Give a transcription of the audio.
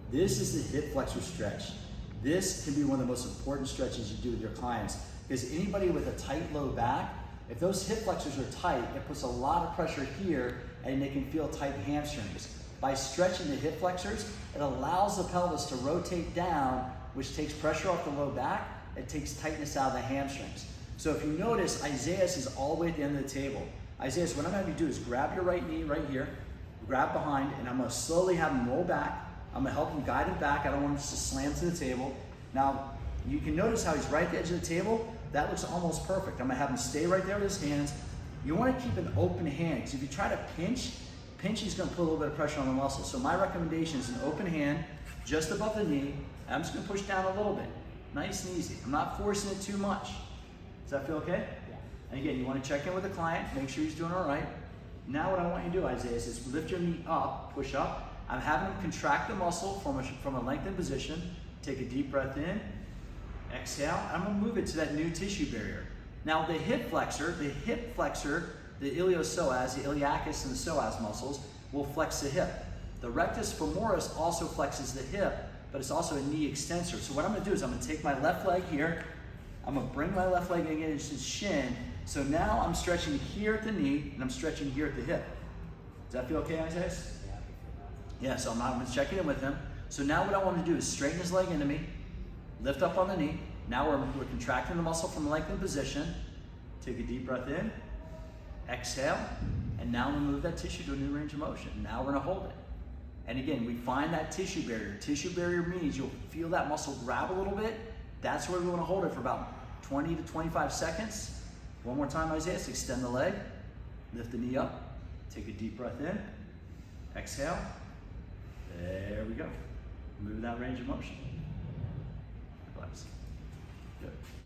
This is the hip flexor stretch. This can be one of the most important stretches you do with your clients, because anybody with a tight low back, if those hip flexors are tight, it puts a lot of pressure here and they can feel tight hamstrings. By stretching the hip flexors, it allows the pelvis to rotate down, which takes pressure off the low back. It takes tightness out of the hamstrings. So if you notice, Isaiah's is all the way at the end of the table. Isaiah's, what I'm gonna have you do is grab your right knee right here, grab behind, and I'm gonna slowly have him roll back. I'm gonna help him guide him back. I don't want him just to slam to the table. Now, you can notice how he's right at the edge of the table. That looks almost perfect. I'm gonna have him stay right there with his hands. You wanna keep an open hand, because if you try to pinch, he's gonna put a little bit of pressure on the muscle. So my recommendation is an open hand, just above the knee. I'm just gonna push down a little bit. Nice and easy. I'm not forcing it too much. Does that feel okay? Yeah. And again, you wanna check in with the client, make sure he's doing all right. Now what I want you to do, Isaiah, is lift your knee up, push up. I'm having him contract the muscle from a lengthened position. Take a deep breath in, exhale. I'm gonna move it to that new tissue barrier. Now the hip flexor, the iliopsoas, the iliacus and the psoas muscles will flex the hip. The rectus femoris also flexes the hip, but it's also a knee extensor. So what I'm gonna do is I'm gonna take my left leg here, I'm gonna bring my left leg against his shin. So now I'm stretching here at the knee and I'm stretching here at the hip. Does that feel okay, Isaiah? Yeah, so I'm checking in with him. So now what I want to do is straighten his leg into me, lift up on the knee. Now we're contracting the muscle from a lengthened position. Take a deep breath in, exhale, and now we move that tissue to a new range of motion. Now we're gonna hold it. And again, we find that tissue barrier. Tissue barrier means you'll feel that muscle grab a little bit. That's where we wanna hold it for about 20 to 25 seconds. One more time, Isaiah, extend the leg, lift the knee up, take a deep breath in, exhale. There we go. Move that range of motion.